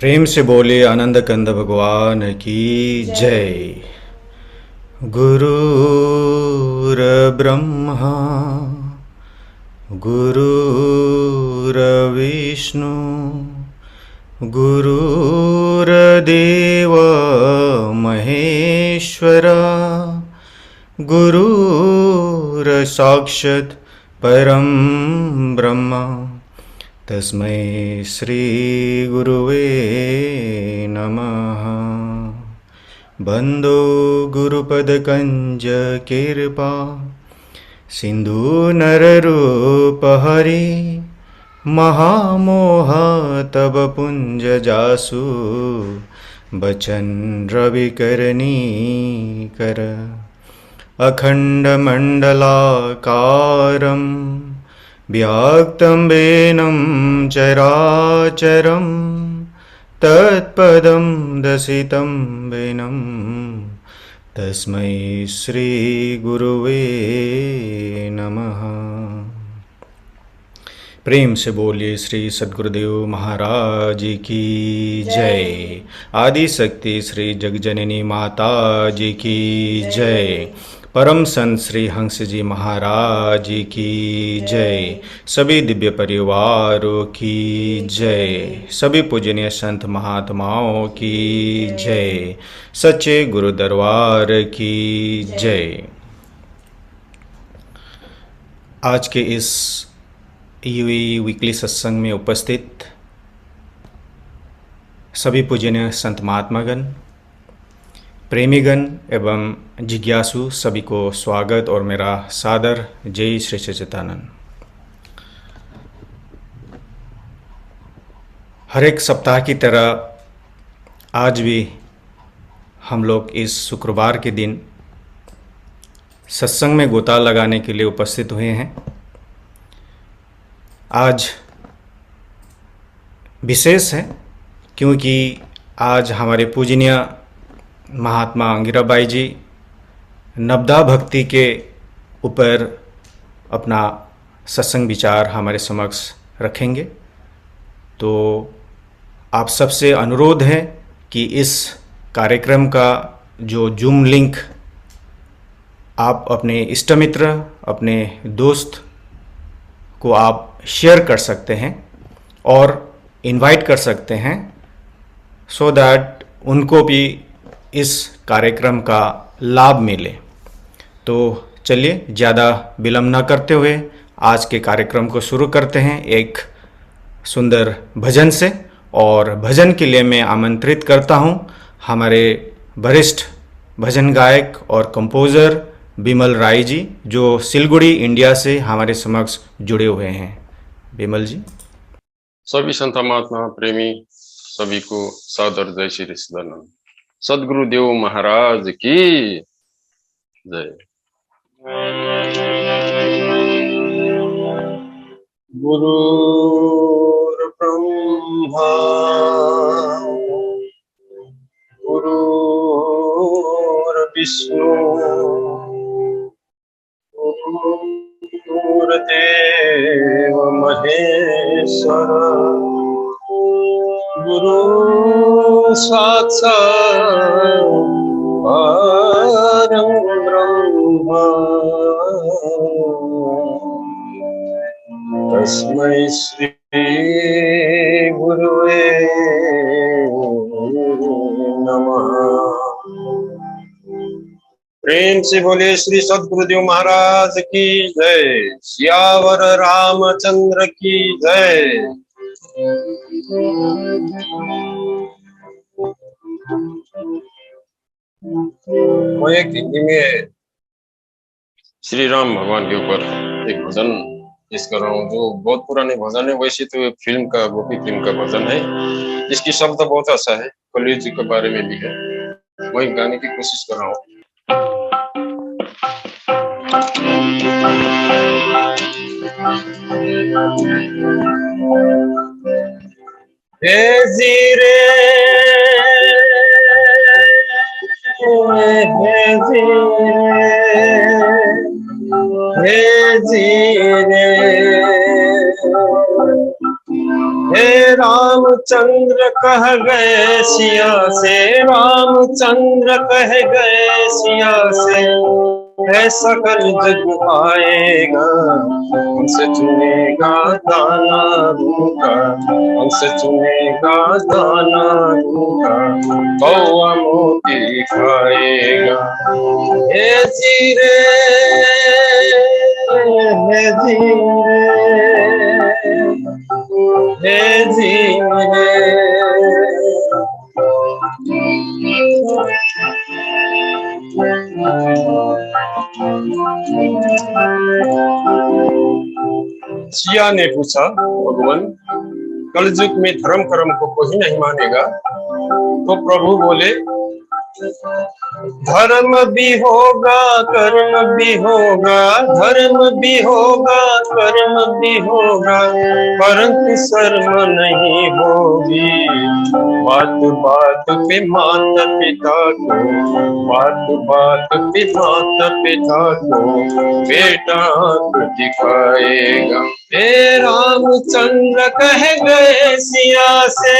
प्रेम से बोले आनंद कंद भगवान की जय। गुरुर ब्रह्मा गुरुर्विष्णु गुरुर्देव महेश्वरा गुरुर्साक्षात् परं ब्रह्म तस्मै श्री गुरुवे नमः। बंदो गुरुपद कंज कृपा सिंधु नररूप हरि महामोह तब पुंज जासु बचन रवि करनी कर अखंड मंडलाकारं व्याक्तं वेनं चराचरं तत्पदं दशितं वेनं तस्मै श्री गुरुवे नमः। प्रेम से बोलिए श्री सद्गुरुदेव महाराज की जय। आदि शक्ति श्री जगजननी माता जी की जय। परम संत श्री हंस जी महाराज की जय। सभी दिव्य परिवारों की जय। सभी पूजनीय संत महात्माओं की जय। सच्चे गुरु दरबार की जय। आज के इस यूवी वीकली सत्संग में उपस्थित सभी पूजनीय संत महात्मागण, प्रेमीगण एवं जिज्ञासु सभी को स्वागत और मेरा सादर जय श्री सच्चिदानंद। हर एक सप्ताह की तरह आज भी हम लोग इस शुक्रवार के दिन सत्संग में गोता लगाने के लिए उपस्थित हुए हैं। आज विशेष है क्योंकि आज हमारे पूजनीय महात्मा अंगिराबाई जी नवदा भक्ति के ऊपर अपना सत्संग विचार हमारे समक्ष रखेंगे। तो आप सबसे अनुरोध है कि इस कार्यक्रम का जो जूम लिंक आप अपने इष्ट मित्र, अपने दोस्त को आप शेयर कर सकते हैं और इनवाइट कर सकते हैं, सो दैट उनको भी इस कार्यक्रम का लाभ मिले। तो चलिए ज़्यादा विलम्ब न करते हुए आज के कार्यक्रम को शुरू करते हैं एक सुंदर भजन से। और भजन के लिए मैं आमंत्रित करता हूं हमारे वरिष्ठ भजन गायक और कंपोज़र बिमल राय जी, जो सिलगुड़ी इंडिया से हमारे समक्ष जुड़े हुए हैं। बिमल जी। सभी संत महात्मा प्रेमी सभी को सादर जय श्री सच्चिदानंद। सद्गुरुदेव महाराज की जय। गुरुर् ब्रह्मा गुरुर्विष्णु गुरुर्देव महेश्वर गुरु साक्षात् परं ब्रह्म तस्मै श्री गुरुवे नमः। प्रेम से बोले श्री सद्गुरुदेव महाराज की जय। सियावर रामचंद्र की जय। मैं एक हिंदी में श्री राम भगवान के ऊपर एक भजन पेश कर रहा हूँ, जो बहुत पुराने भजन है। वैसे तो एक फिल्म का, गोपी फिल्म का भजन है। इसकी शब्द बहुत अच्छा है, कलयुग जी के बारे में भी है। वही गाने की कोशिश कर रहा हूँ। हे जीरे हे जीरे हे राम रामचंद्र कह गए सिया से, रामचंद्र कह गए सिया से, ऐसा कर जग आएगा, हमसे चुनेगा दाना रूखा, हमसे चुनेगा दाना रूखा, कौवा मोती खाएगा। हे जीरे, हे जीरे, हे जीरे। सिया ने पूछा, भगवान कलयुग में धर्म कर्म को कोई नहीं मानेगा? तो प्रभु बोले, धर्म भी होगा कर्म भी होगा, धर्म भी होगा कर्म भी होगा, परंतु शर्म नहीं होगी। बात बात पे माता पिता को, बात बात पे माता पिता को बेटा दिखाएगा। हे रामचंद्र कह गए सिया से,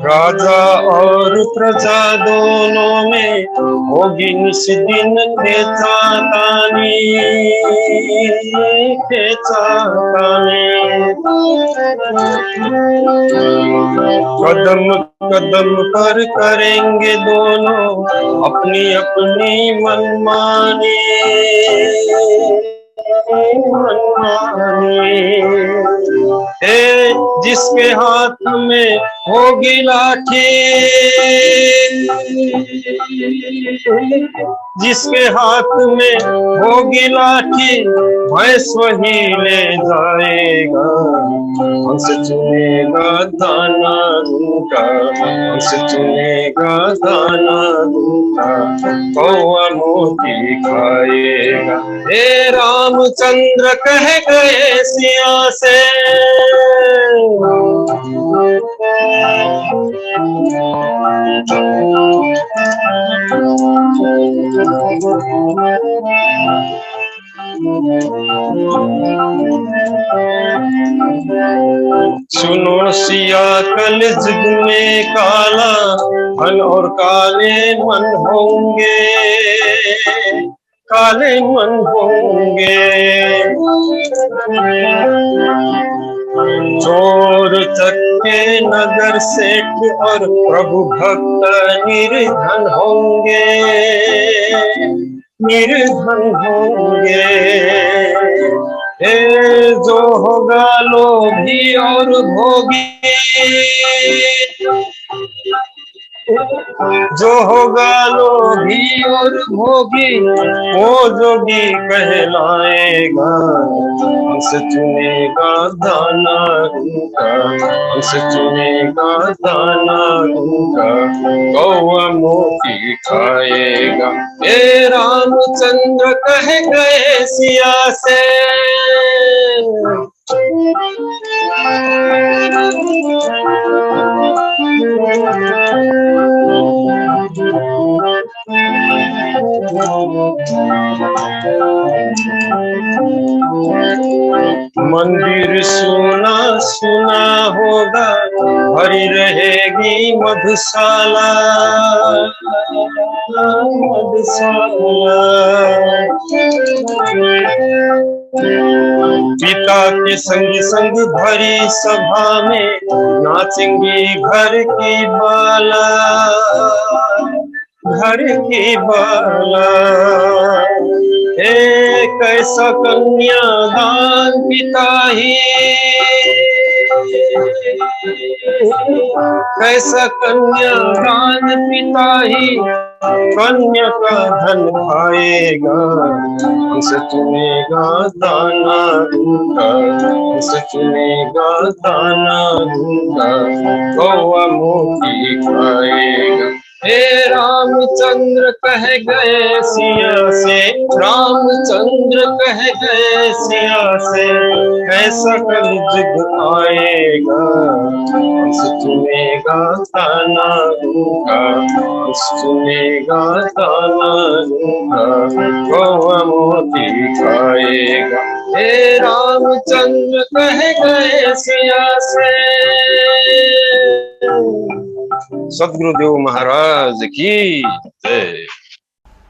राजा और प्रजा दोनों में होगी निस्दिन खेचातानी, खेचातानी। कदम कदम पर करेंगे दोनों अपनी अपनी मनमानी, जिसके हाथ में होगी लाठी, जिसके हाथ में होगी लाठी, भैंस वही ले जाएगा। हमसे चुनेगा दाना रूखा, हमसे चुनेगा दाना रूखा, कौवा मोती खाएगा। हे रामचंद्र कह गए सिया से, सुनो सिया कल युग में काला धन और काले मन होंगे, काले मन होंगे। चोर चक्के नगर सेठ और प्रभु भक्त निर्धन होंगे, निर्धन होंगे। हे जो होगा लोभी और भोगी, जो होगा लोभी और भोगी, वो जोगी कहलाएगा। हमसे चुनेगा दाना रूखा, हमसे चुनेगा दाना रूखा, कौवा मोती खाएगा। हे रामचंद्र कह गए सिया से, मंदिर सुना सुना होगा, भरी रहेगी मधुशाला, मधुशाला। पिता के संग संग भरी सभा में नाचेंगी घर की बाला, घर की बाला। एक ऐसा कन्यादान पिता ही, कैसा कन्यादान पिता ही कन्या का धन खाएगा। हमसे चुनेगा दाना रूखा, हमसे चुनेगा दाना रूखा, कौवा मोती खाएगा। हे रामचंद्र कह गए सिया से, रामचंद्र कह गए सिया से, कैसा कल जुग आएगा, हंस सुनेगा ताना रूखा, हंस सुनेगा ताना रूखा, कौवा मोती खाएगा। हे रामचंद्र कह गए सिया से। सदगुरुदेव महाराज की जय।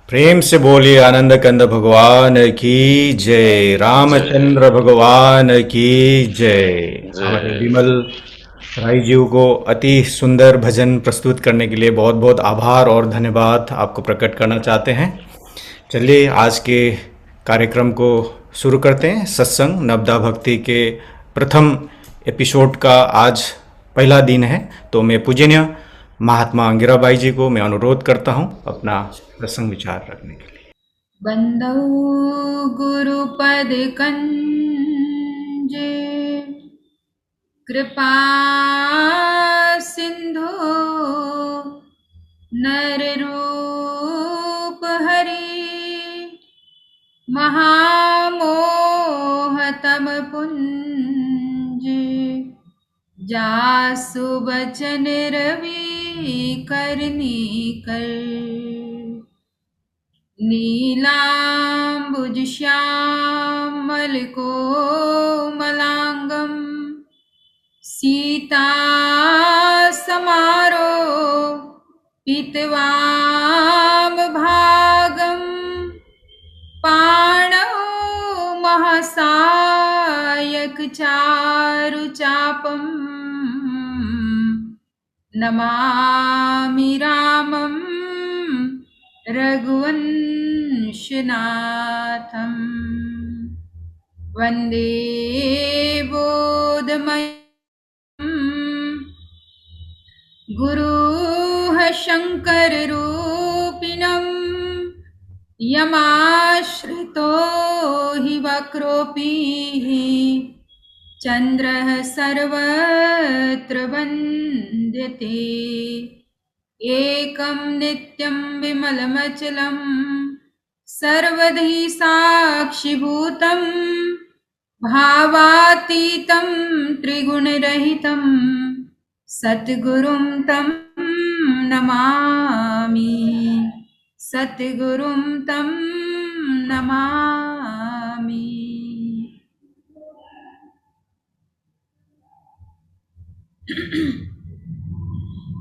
प्रेम से बोलिए आनंद कंद भगवान की जय, रामचंद्र भगवान की जय। हमारे जय। विमल राय जी को अति सुंदर भजन प्रस्तुत करने के लिए बहुत बहुत आभार और धन्यवाद आपको प्रकट करना चाहते हैं। चलिए आज के कार्यक्रम को शुरू करते हैं। सत्संग नवदा भक्ति के प्रथम एपिसोड का आज पहला दिन है, तो मैं पूजनीय महात्मा अंगिराबाई जी को मैं अनुरोध करता हूं अपना प्रसंग विचार रखने के लिए। बंदौ गुरुपद कंजे, कृपा सिंधु नर रूप हरि, महामोह तम पुंजे, जासु बचन रवि करनी कर, नीलांबुज श्यामल कोमलांगम, सीता समारो पीतवाम भागम, पाणौ महासायक चारु चापम, नमामि रामं रघुवंशनाथं, वन्दे बोधमयं गुरुः शङ्कररूपिणं, यमाश्रितो हि वक्रोऽपिः, चन्द्रः सर्वत्र वन्द्यते, एकं नित्यं विमलमचलं, सर्वधी साक्षिभूतं, भावातीतं त्रिगुणरहितं, सद्गुरुं तं नमामि, सद्गुरुं तं नमामि।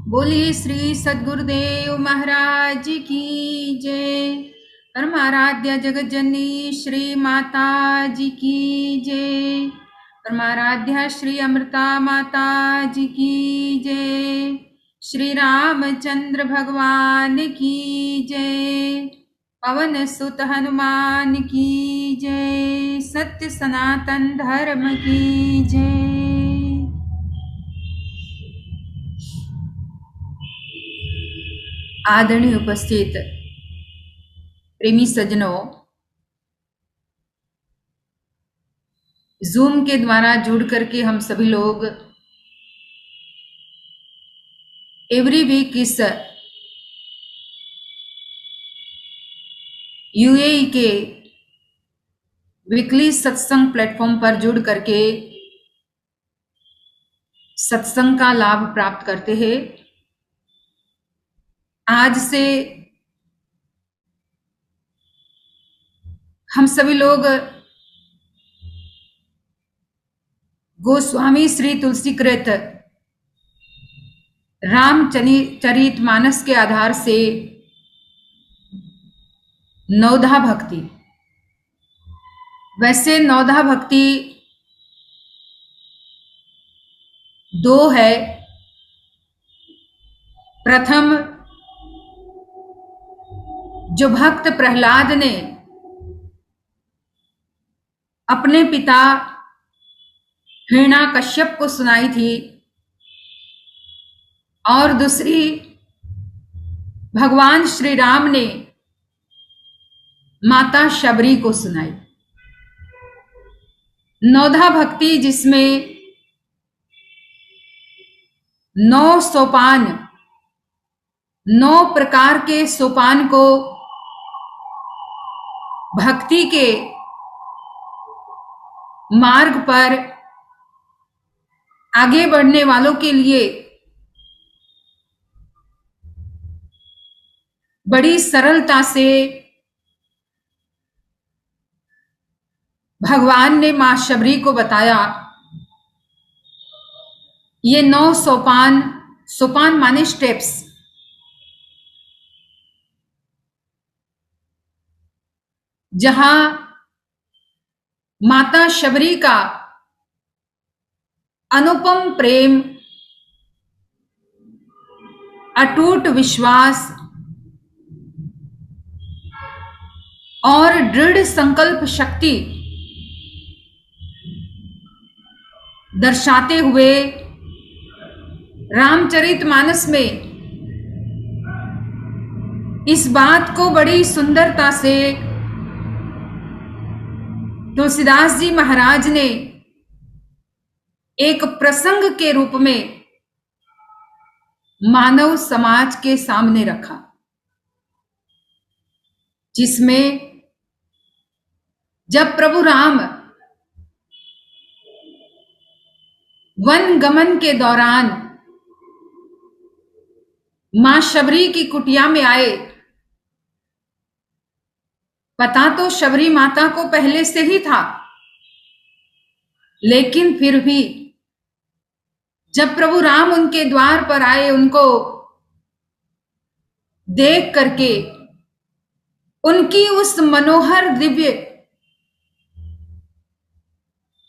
बोलिए श्री सद्गुरुदेव महाराज की जय। परमाराध्य जगत जननी श्री माता जी की जय। परमाराध्या श्री अमृता माता जी की जय। श्री रामचंद्र भगवान की जय। पवन सुत हनुमान की जय। सत्य सनातन धर्म की जय। आदरणीय उपस्थित प्रेमी सज्जनों, जूम के द्वारा जुड़ करके हम सभी लोग एवरी वीक इस यूएई के वीकली सत्संग प्लेटफॉर्म पर जुड़ करके सत्संग का लाभ प्राप्त करते हैं। आज से हम सभी लोग गोस्वामी श्री तुलसीकृत रामचरित मानस के आधार से नवधा भक्ति, वैसे नवधा भक्ति दो है। प्रथम जो भक्त प्रहलाद ने अपने पिता हिरण्याकश्यप को सुनाई थी, और दूसरी भगवान श्री राम ने माता शबरी को सुनाई। नवधा भक्ति जिसमें 9 सोपान 9 प्रकार के सोपान को भक्ति के मार्ग पर आगे बढ़ने वालों के लिए बड़ी सरलता से भगवान ने मां शबरी को बताया। ये 9 सोपान, सोपान माने स्टेप्स, जहां माता शबरी का अनुपम प्रेम, अटूट विश्वास और दृढ़ संकल्प शक्ति दर्शाते हुए रामचरितमानस में इस बात को बड़ी सुंदरता से तुलसीदास जी महाराज ने एक प्रसंग के रूप में मानव समाज के सामने रखा, जिसमें जब प्रभु राम वन गमन के दौरान मां शबरी की कुटिया में आए, पता तो शबरी माता को पहले से ही था, लेकिन फिर भी जब प्रभु राम उनके द्वार पर आए, उनको देख करके उनकी उस मनोहर दिव्य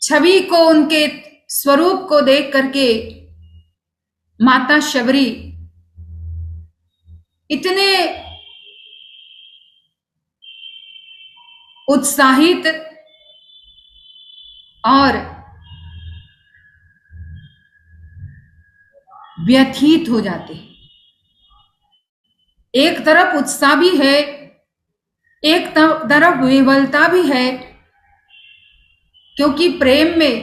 छवि को, उनके स्वरूप को देख करके माता शबरी इतने उत्साहित और व्यथित हो जाते हैं। एक तरफ उत्साह भी है, एक तरफ विह्वलता भी है, क्योंकि प्रेम में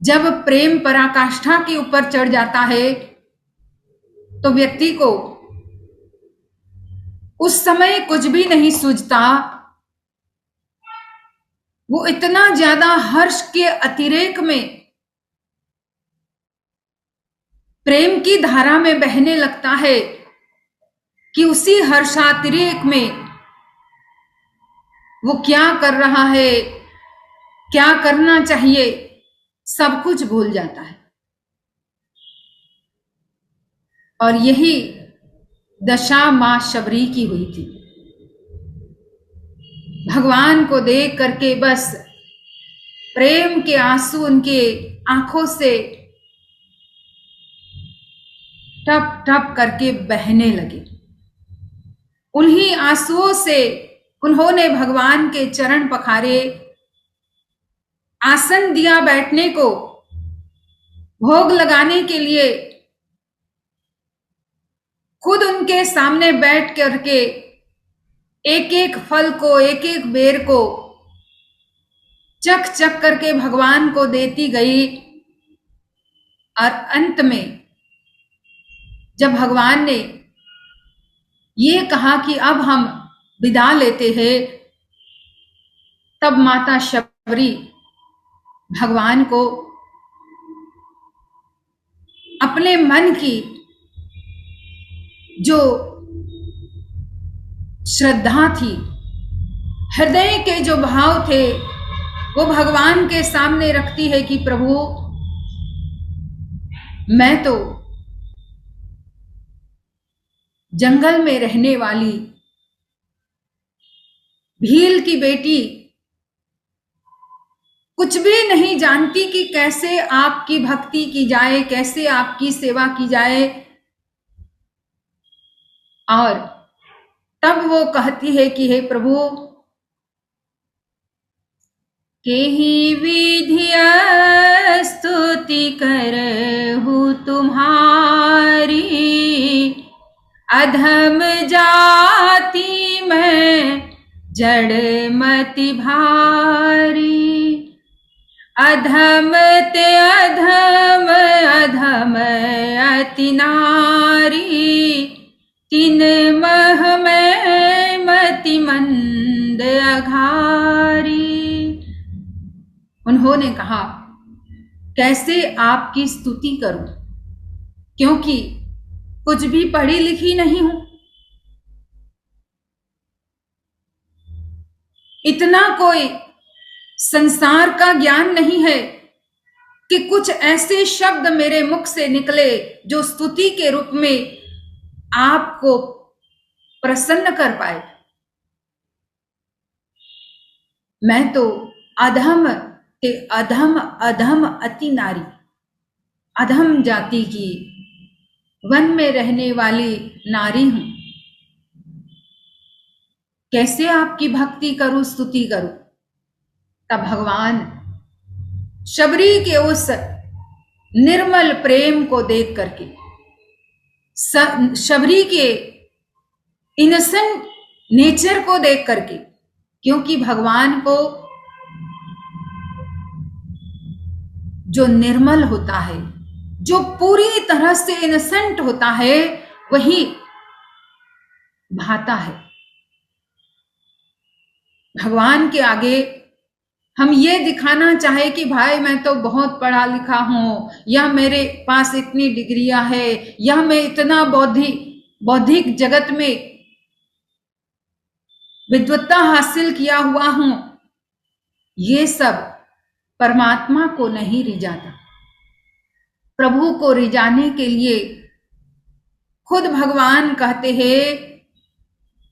जब प्रेम पराकाष्ठा के ऊपर चढ़ जाता है तो व्यक्ति को उस समय कुछ भी नहीं सूझता। वो इतना ज्यादा हर्ष के अतिरेक में, प्रेम की धारा में बहने लगता है कि उसी हर्षातिरेक में वो क्या कर रहा है, क्या करना चाहिए, सब कुछ भूल जाता है। और यही दशा मां शबरी की हुई थी। भगवान को देख करके बस प्रेम के आंसू उनके आंखों से टप टप करके बहने लगे। उन्हीं आंसुओं से उन्होंने भगवान के चरण पखारे, आसन दिया बैठने को, भोग लगाने के लिए खुद उनके सामने बैठ करके एक एक फल को, एक एक बेर को चख चख करके भगवान को देती गई। और अंत में जब भगवान ने ये कहा कि अब हम विदा लेते हैं, तब माता शबरी भगवान को अपने मन की जो श्रद्धा थी, हृदय के जो भाव थे, वो भगवान के सामने रखती है कि प्रभु, मैं तो जंगल में रहने वाली भील की बेटी कुछ भी नहीं जानती कि कैसे आपकी भक्ति की जाए, कैसे आपकी सेवा की जाए। और तब वो कहती है कि हे प्रभु, केहि विधिया स्तुति करहु तुम्हारी, अधम जाति में जड़मति भारी। अधम ते अधम, अधम अति नारी, तीन मह में मति मंद अघारी। उन्होंने कहा, कैसे आपकी स्तुति करूं, क्योंकि कुछ भी पढ़ी लिखी नहीं हूं। इतना कोई संसार का ज्ञान नहीं है कि कुछ ऐसे शब्द मेरे मुख से निकले जो स्तुति के रूप में आपको प्रसन्न कर पाए। मैं तो अधम के अधम अधम अति नारी, अधम जाति की वन में रहने वाली नारी हूं। कैसे आपकी भक्ति करूं, स्तुति करूं? तब भगवान शबरी के उस निर्मल प्रेम को देख करके, शबरी के इनोसेंट नेचर को देख करके, क्योंकि भगवान को जो निर्मल होता है, जो पूरी तरह से इनोसेंट होता है, वही भाता है। भगवान के आगे हम ये दिखाना चाहे कि भाई मैं तो बहुत पढ़ा लिखा हूं, या मेरे पास इतनी डिग्रियां है, या मैं इतना बौद्धिक जगत में विद्वत्ता हासिल किया हुआ हूं, ये सब परमात्मा को नहीं रिझाता। प्रभु को रिझाने के लिए खुद भगवान कहते हैं,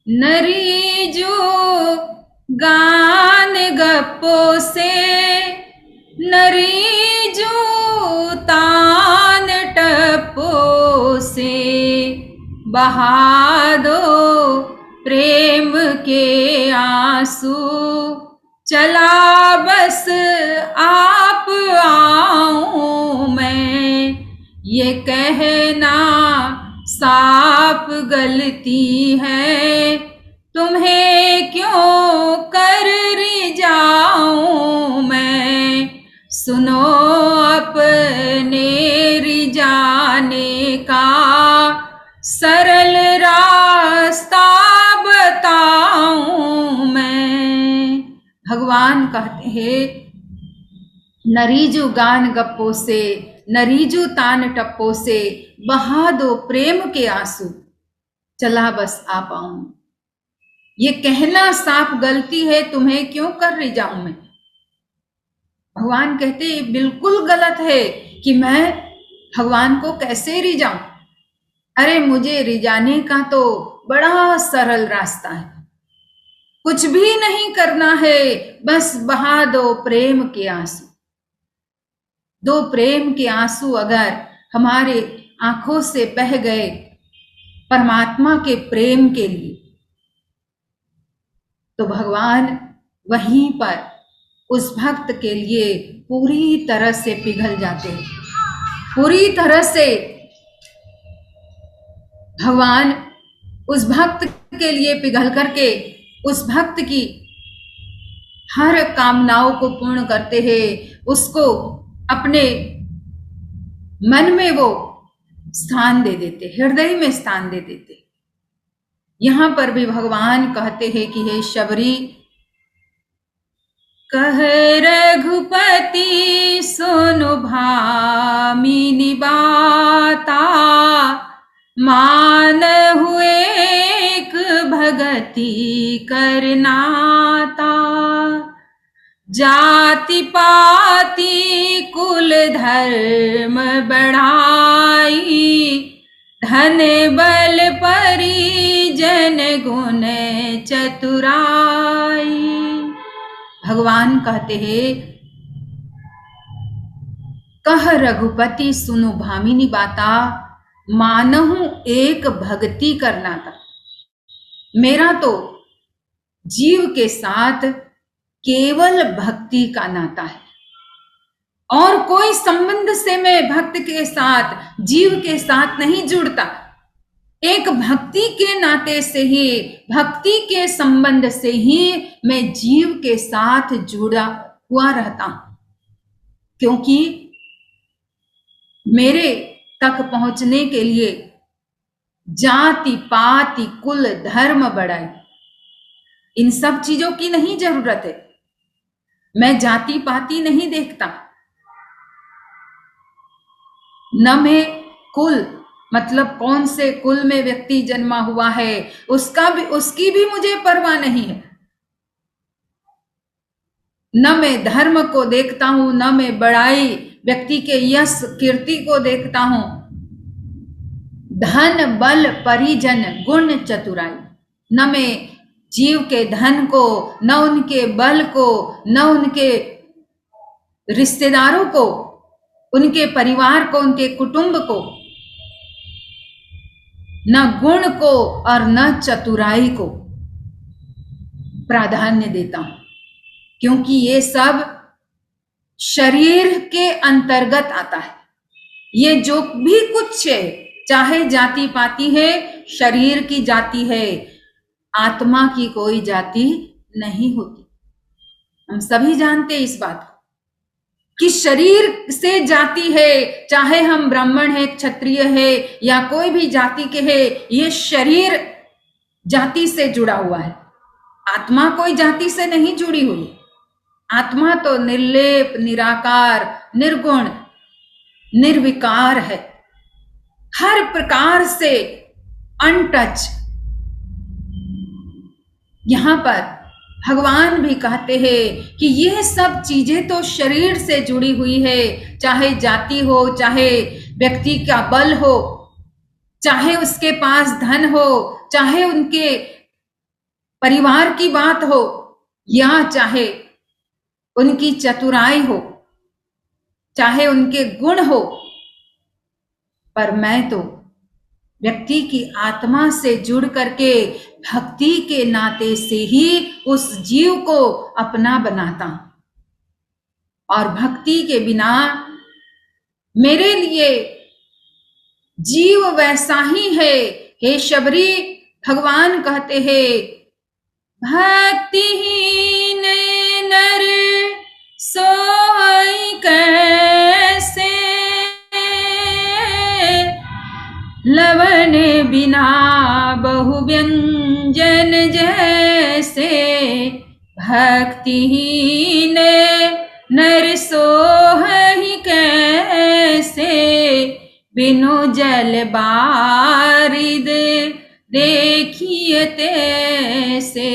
नरी जो गान गप्पो से, नरी जो तान टप्पो से, बहा दो प्रेम के आंसू, चला बस आप आऊं मैं, ये कहना साफ गलती है, तुम्हें क्यों कर रिझाऊं मैं, सुनो अपने रिझाने का सरल रास्ता बताऊं मैं। भगवान कहते हैं, नरीजू गान गप्पो से, नरीजू तान टप्पो से, बहा दो प्रेम के आंसू, चला बस आ पाऊं। ये कहना साफ गलती है, तुम्हें क्यों कर रिझाऊं मैं। भगवान कहते बिल्कुल गलत है कि मैं भगवान को कैसे रिझाऊं। अरे मुझे रिझाने का तो बड़ा सरल रास्ता है, कुछ भी नहीं करना है, बस बहा दो प्रेम के आंसू। दो प्रेम के आंसू अगर हमारे आंखों से बह गए परमात्मा के प्रेम के लिए, तो भगवान वहीं पर उस भक्त के लिए पूरी तरह से पिघल जाते हैं। पूरी तरह से भगवान उस भक्त के लिए पिघल करके उस भक्त की हर कामनाओं को पूर्ण करते हैं, उसको अपने मन में वो स्थान दे देते, हृदय में स्थान दे देते। यहां पर भी भगवान कहते हैं कि हे शबरी, कह रघुपति सुनु भामिनी बाता, मान हुए एक भगति करनाता, जाति पाति कुल धर्म बढ़ाई, धन बल परिजन गुण चतुराई। भगवान कहते हैं, कह रघुपति सुनो भामिनी बाता, मानहु एक भक्ति करना था। मेरा तो जीव के साथ केवल भक्ति का नाता है, और कोई संबंध से मैं भक्त के साथ, जीव के साथ नहीं जुड़ता। एक भक्ति के नाते से ही, भक्ति के संबंध से ही मैं जीव के साथ जुड़ा हुआ रहता हूं, क्योंकि मेरे तक पहुंचने के लिए जाति पाति कुल धर्म बढ़ाई, इन सब चीजों की नहीं जरूरत है। मैं जाति पाति नहीं देखता, न मैं कुल मतलब कौन से कुल में व्यक्ति जन्मा हुआ है उसकी भी मुझे परवाह नहीं है। न मैं धर्म को देखता हूं, न मैं बड़ाई व्यक्ति के यश कीर्ति को देखता हूं। धन बल परिजन गुण चतुराई, न मैं जीव के धन को, न उनके बल को, न उनके रिश्तेदारों को, उनके परिवार को, उनके कुटुंब को, न गुण को और न चतुराई को प्राधान्य देता हूं, क्योंकि ये सब शरीर के अंतर्गत आता है। ये जो भी कुछ है, चाहे जाति पाति है, शरीर की जाति है, आत्मा की कोई जाति नहीं होती। हम सभी जानते हैं इस बात को कि शरीर से जाति है, चाहे हम ब्राह्मण है, क्षत्रिय है या कोई भी जाति के है, ये शरीर जाति से जुड़ा हुआ है। आत्मा कोई जाति से नहीं जुड़ी हुई। आत्मा तो निर्लेप, निराकार, निर्गुण, निर्विकार है, हर प्रकार से अनटच। यहां पर भगवान भी कहते हैं कि यह सब चीजें तो शरीर से जुड़ी हुई है, चाहे जाति हो, चाहे व्यक्ति का बल हो, चाहे उसके पास धन हो, चाहे उनके परिवार की बात हो, या चाहे उनकी चतुराई हो, चाहे उनके गुण हो, पर मैं तो व्यक्ति की आत्मा से जुड़ करके भक्ति के नाते से ही उस जीव को अपना बनाता हूं। और भक्ति के बिना मेरे लिए जीव वैसा ही है। हे शबरी, भगवान कहते हैं, भक्तिहीन नर सोई कैसे, लवण बिना बहु व्यंजन जैसे, भक्तिहीन नर सोई कैसे, बिनु जल बारिद देखिए तैसे।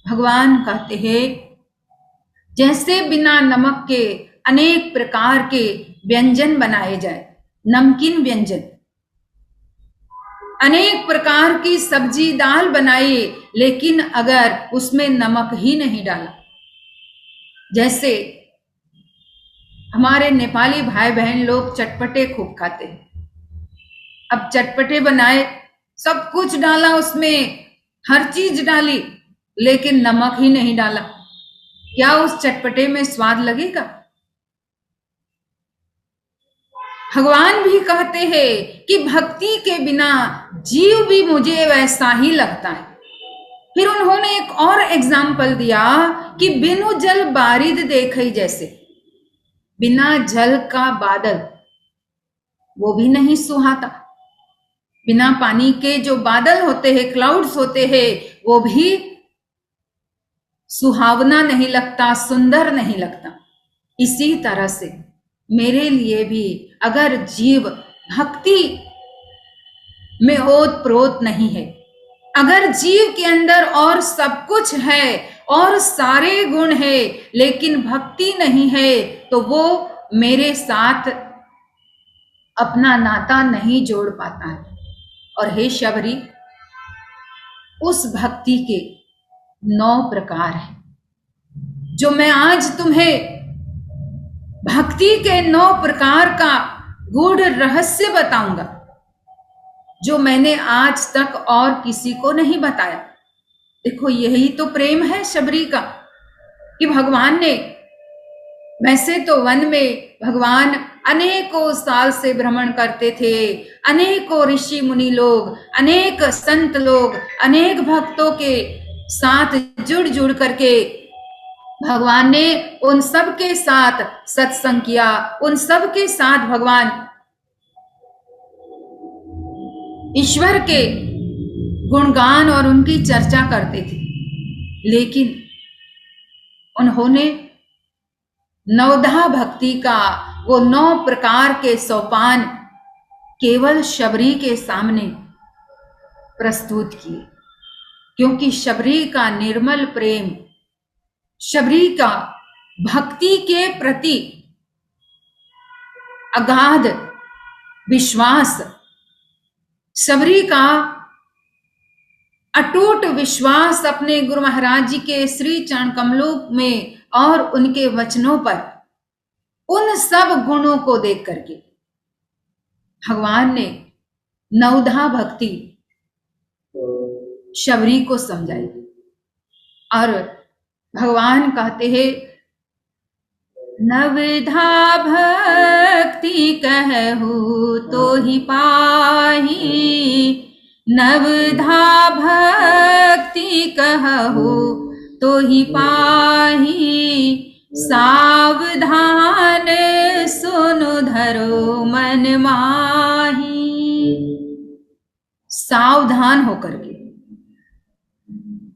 भगवान कहते हैं, जैसे बिना नमक के अनेक प्रकार के व्यंजन बनाए जाए, नमकीन व्यंजन, अनेक प्रकार की सब्जी दाल बनाइए, लेकिन अगर उसमें नमक ही नहीं डाला, जैसे हमारे नेपाली भाई बहन लोग चटपटे खूब खाते हैं। अब चटपटे बनाए, सब कुछ डाला उसमें, हर चीज डाली, लेकिन नमक ही नहीं डाला, क्या उस चटपटे में स्वाद लगेगा? भगवान भी कहते हैं कि भक्ति के बिना जीव भी मुझे वैसा ही लगता है। फिर उन्होंने एक और एग्जाम्पल दिया कि बिनु जल बारिद देखई जैसे, बिना जल का बादल वो भी नहीं सुहाता, बिना पानी के जो बादल होते हैं, क्लाउड्स होते हैं, वो भी सुहावना नहीं लगता, सुंदर नहीं लगता। इसी तरह से मेरे लिए भी अगर जीव भक्ति में ओत प्रोत नहीं है, अगर जीव के अंदर और सब कुछ है और सारे गुण है, लेकिन भक्ति नहीं है, तो वो मेरे साथ अपना नाता नहीं जोड़ पाता है। और हे शबरी, उस भक्ति के 9 प्रकार हैं, जो मैं आज तुम्हें भक्ति के 9 प्रकार का गूढ़ रहस्य बताऊंगा, जो मैंने आज तक और किसी को नहीं बताया। देखो, यही तो प्रेम है शबरी का, कि भगवान ने, वैसे तो वन में भगवान अनेकों साल से भ्रमण करते थे, अनेकों ऋषि मुनि लोग, अनेक संत लोग, अनेक भक्तों के साथ जुड़ जुड़ करके भगवान ने उन सब के साथ सत्संग किया, उन सब के साथ भगवान ईश्वर के गुणगान और उनकी चर्चा करते थे, लेकिन उन्होंने नवधा भक्ति का वो 9 प्रकार के सोपान केवल शबरी के सामने प्रस्तुत किए, क्योंकि शबरी का निर्मल प्रेम, शबरी का भक्ति के प्रति अगाध विश्वास, शबरी का अटूट विश्वास अपने गुरु महाराज जी के श्री चरण कमलों में और उनके वचनों पर, उन सब गुणों को देख करके भगवान ने नवधा भक्ति शबरी को समझाई। और भगवान कहते हैं, नवधा भक्ति कहू तो ही पाही, नवधा भक्ति कहू तो ही पाही, सावधान सुनु धरो मन माही। सावधान होकर के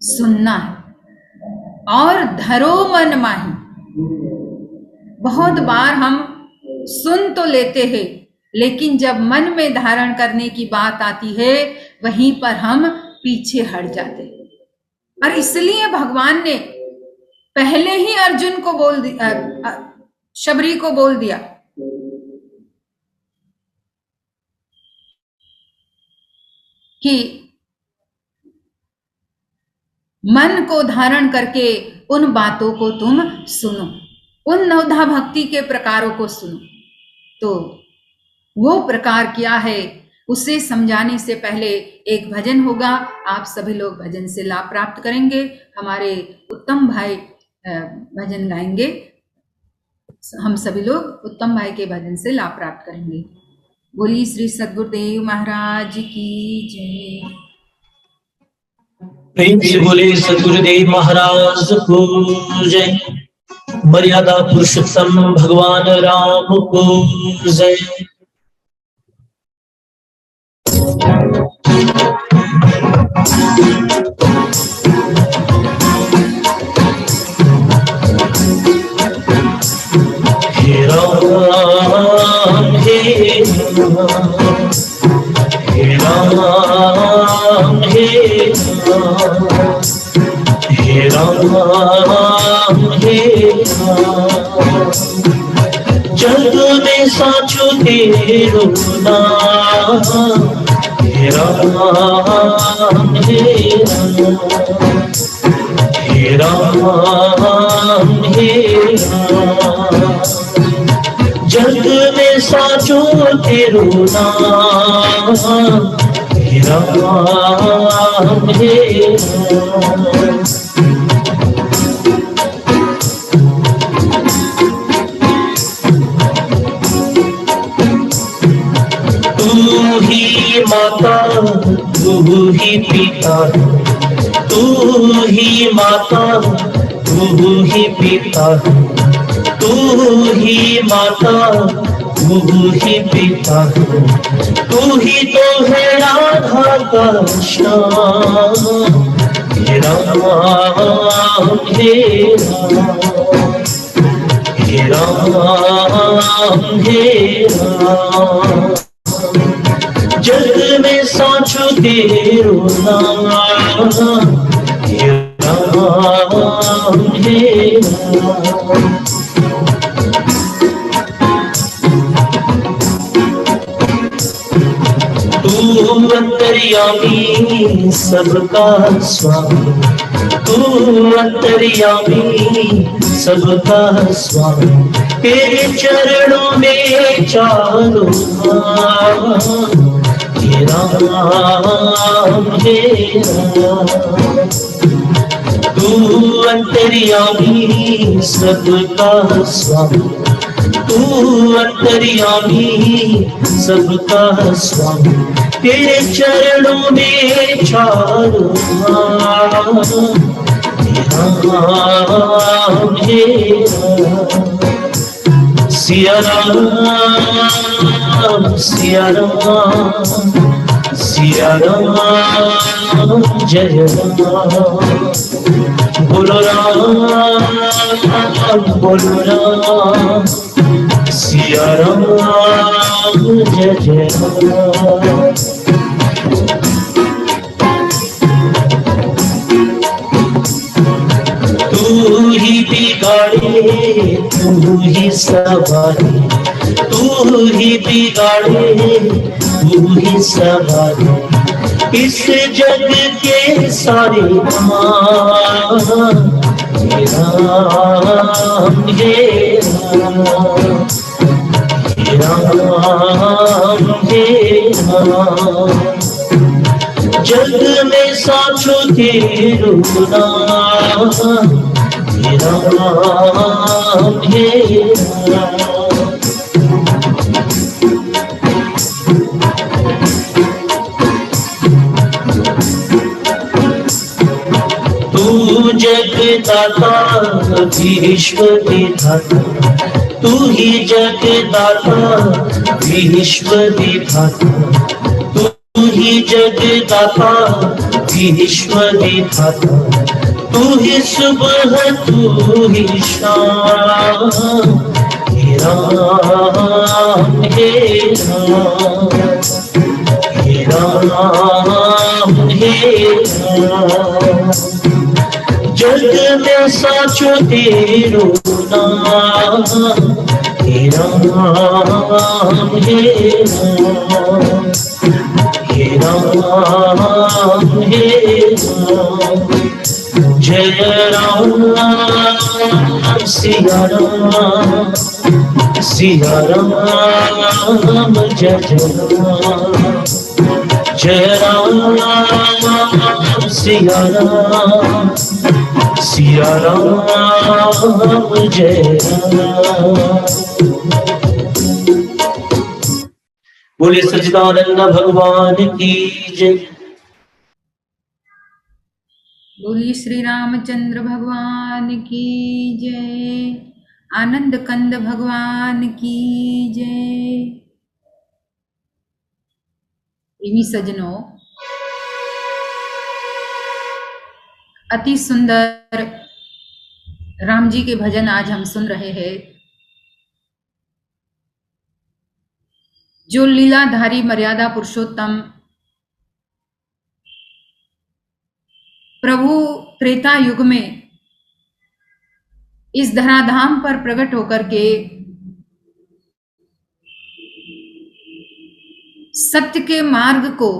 सुनना है और धरो मन माही। बहुत बार हम सुन तो लेते हैं, लेकिन जब मन में धारण करने की बात आती है, वहीं पर हम पीछे हट जाते हैं। और इसलिए भगवान ने पहले ही अर्जुन को बोल दिया, शबरी को बोल दिया कि मन को धारण करके उन बातों को तुम सुनो, उन नवधा भक्ति के प्रकारों को सुनो। तो वो प्रकार क्या है, उसे समझाने से पहले एक भजन होगा। आप सभी लोग भजन से लाभ प्राप्त करेंगे। हमारे उत्तम भाई भजन गाएंगे। हम सभी लोग उत्तम भाई के भजन से लाभ प्राप्त करेंगे। बोली श्री सद्गुरुदेव महाराज की जय। प्रेम से बोले सद्गुरुदेव महाराज को जय। मर्यादा पुरुषोत्तम भगवान राम को जय। हे राम हे राम हे राम हे जग में साचो तेरो नाम। हे राम हे राम हे जग में साचो तेरो नाम। हे राम हे तू ही माता तू ही पिता, तू ही माता तू ही पिता, तू ही माता तू ही पिता, तू ही तो है राधा का श्याम। हे राम हे राम हे राम जग में साचो तेरो नाम। हे राम हे राम तू अंतर्यामी सबका स्वामी, तू अंतर्यामी सबका स्वामी, तेरे चरणों में चारों धाम। हे राम हे राम तू अंतर्यामी सबका स्वामी, तू अंतर्यामी सबका स्वामी, तेरे चरणों में चारों धाम। राम हे राम सिया राम सिया राम सिया राम जय राम, बोलो राम बोलो राम, सिया राम जय जय राम। तू ही बिगाड़े तू ही संवारे, तू ही बिगाड़े तू ही संवारे, इस जग के सारे राम हे राम हे राम, हे राम हे राम। जग में साचो तेरो नाम, हे राम हे राम। तू जगदाता विश्व विधाता, तू ही जगदाता विश्व विधाता, तू ही जगदाता विश्व विधाता, तू ही सुबह तू ही शाम, हे राम हे राम, हे राम हे राम। जग में साचो तेरो नाम, हे राम हे राम, हे राम हे राम। जय राम सिया राम, सिया राम जय जय राम, जय राम सिया राम, सिया राम जय राम। बोले सच्चिदानंद भगवान की जय। बोलिए श्री रामचंद्र भगवान की जय, आनंद कंद भगवान की जय। प्रेमी सज्जनों, अति सुंदर राम जी के भजन आज हम सुन रहे हैं। जो लीलाधारी मर्यादा पुरुषोत्तम प्रभु त्रेता युग में इस धराधाम पर प्रकट होकर के सत्य के मार्ग को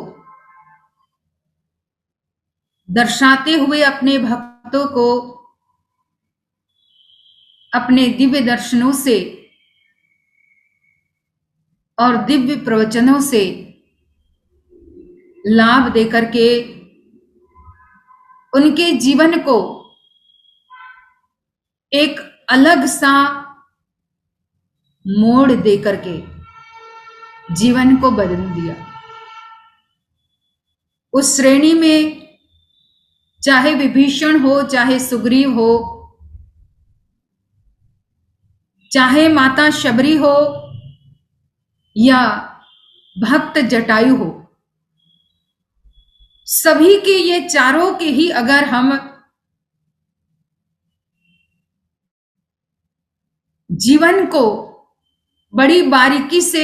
दर्शाते हुए अपने भक्तों को अपने दिव्य दर्शनों से और दिव्य प्रवचनों से लाभ देकर के उनके जीवन को एक अलग सा मोड़ देकर के जीवन को बदल दिया। उस श्रेणी में चाहे विभीषण हो, चाहे सुग्रीव हो, चाहे माता शबरी हो या भक्त जटायु हो, सभी के ये चारों के ही अगर हम जीवन को बड़ी बारीकी से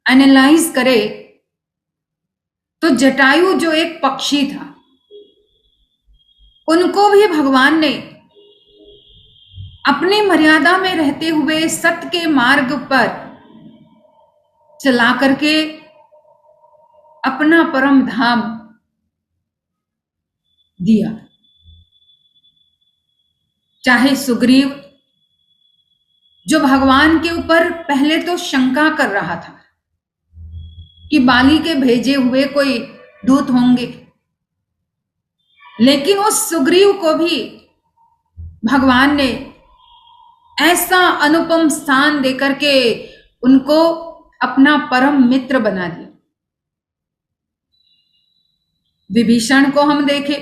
एनालाइज करें तो जटायु जो एक पक्षी था, उनको भी भगवान ने अपनी मर्यादा में रहते हुए सत्य के मार्ग पर चला करके अपना परम धाम दिया। चाहे सुग्रीव जो भगवान के ऊपर पहले तो शंका कर रहा था कि बाली के भेजे हुए कोई दूत होंगे, लेकिन उस सुग्रीव को भी भगवान ने ऐसा अनुपम स्थान देकर के उनको अपना परम मित्र बना दिया। विभीषण को हम देखें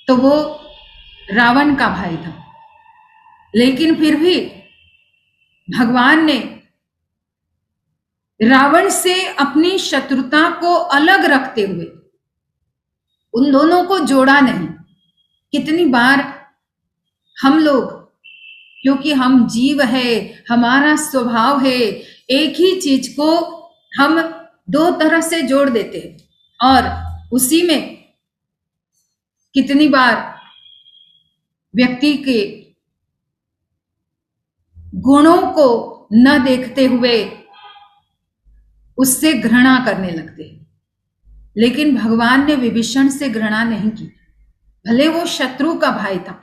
तो वो रावण का भाई था, लेकिन फिर भी भगवान ने रावण से अपनी शत्रुता को अलग रखते हुए उन दोनों को जोड़ा नहीं। कितनी बार हम लोग, क्योंकि हम जीव है, हमारा स्वभाव है, एक ही चीज को हम दो तरह से जोड़ देते हैं और उसी में कितनी बार व्यक्ति के गुणों को न देखते हुए उससे घृणा करने लगते हैं। लेकिन भगवान ने विभीषण से घृणा नहीं की। भले वो शत्रु का भाई था,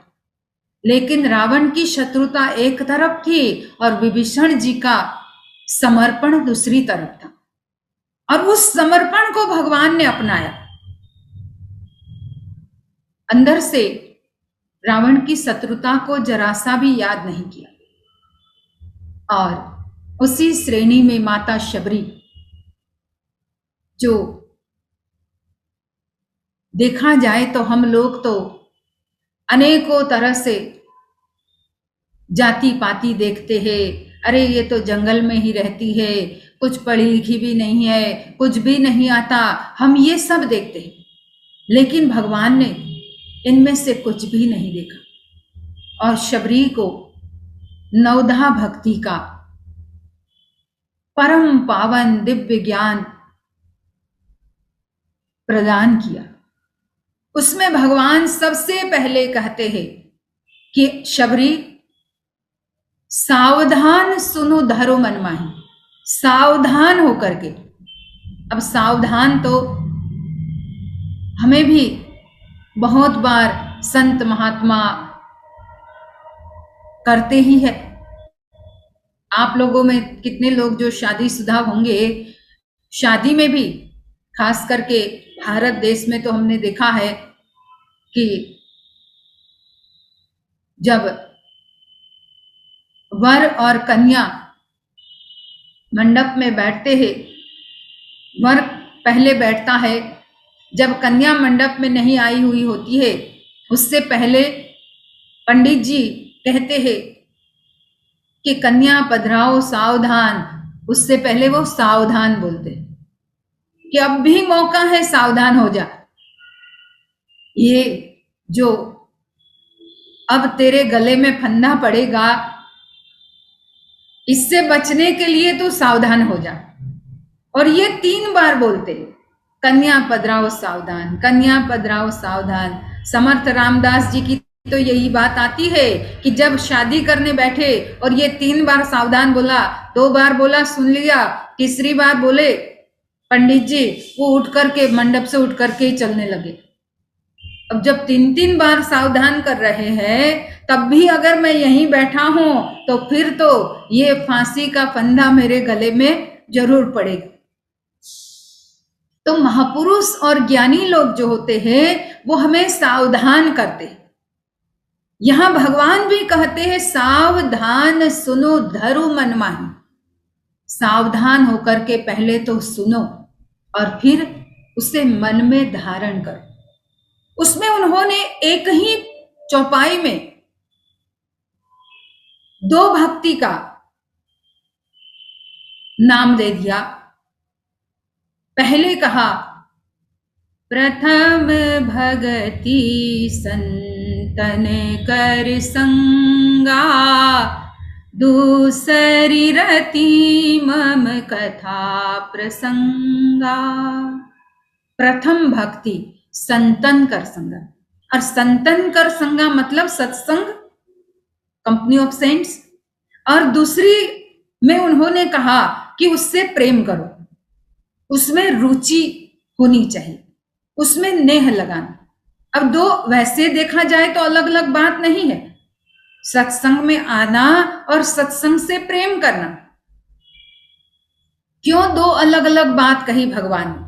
लेकिन रावण की शत्रुता एक तरफ थी और विभीषण जी का समर्पण दूसरी तरफ था, और उस समर्पण को भगवान ने अपनाया। अंदर से रावण की शत्रुता को जरा सा भी याद नहीं किया। और उसी श्रेणी में माता शबरी, जो देखा जाए तो हम लोग तो अनेकों तरह से जाति पाति देखते हैं। अरे ये तो जंगल में ही रहती है, कुछ पढ़ी लिखी भी नहीं है, कुछ भी नहीं आता, हम ये सब देखते हैं। लेकिन भगवान ने इनमें से कुछ भी नहीं देखा और शबरी को नवधा भक्ति का परम पावन दिव्य ज्ञान प्रदान किया। उसमें भगवान सबसे पहले कहते हैं कि शबरी सावधान सुनो धरो मन माही, सावधान होकर के। अब सावधान तो हमें भी बहुत बार संत महात्मा करते ही है। आप लोगों में कितने लोग जो शादीशुदा होंगे, शादी में भी खास करके भारत देश में तो हमने देखा है कि जब वर और कन्या मंडप में बैठते हैं, वर पहले बैठता है। जब कन्या मंडप में नहीं आई हुई होती है, उससे पहले पंडित जी कहते हैं कि कन्या पधराओ सावधान। उससे पहले वो सावधान बोलते हैं कि अब भी मौका है, सावधान हो जा। ये जो अब तेरे गले में फंदा पड़ेगा, इससे बचने के लिए तू सावधान हो जा। और ये 3 बार बोलते, कन्या पधराओ सावधान, कन्या पधराओ सावधान। समर्थ रामदास जी की तो यही बात आती है कि जब शादी करने बैठे और ये 3 बार सावधान बोला, 2 बार बोला सुन लिया, तीसरी बार बोले पंडित जी, वो उठ करके मंडप से उठ करके ही चलने लगे। अब जब 3-3 बार सावधान कर रहे हैं, तब भी अगर मैं यहीं बैठा हूं तो फिर तो ये फांसी का फंदा मेरे गले में जरूर पड़ेगा। तो महापुरुष और ज्ञानी लोग जो होते हैं वो हमें सावधान करते हैं। यहां भगवान भी कहते हैं सावधान सुनो धरो मन माही। सावधान होकर के पहले तो सुनो और फिर उसे मन में धारण करो। उसमें उन्होंने एक ही चौपाई में 2 भक्ति का नाम दे दिया। पहले कहा प्रथम भगति संतन कर संगा, दूसरी रति मम कथा प्रसंगा। प्रथम भक्ति संतन कर संगा, और संतन कर संगा मतलब सत्संग, कंपनी ऑफ सेंट्स। और दूसरी में उन्होंने कहा कि उससे प्रेम करो, उसमें रुचि होनी चाहिए, उसमें नेह लगाना। अब 2 वैसे देखा जाए तो अलग अलग बात नहीं है, सत्संग में आना और सत्संग से प्रेम करना। क्यों 2 अलग अलग बात कही भगवान ने?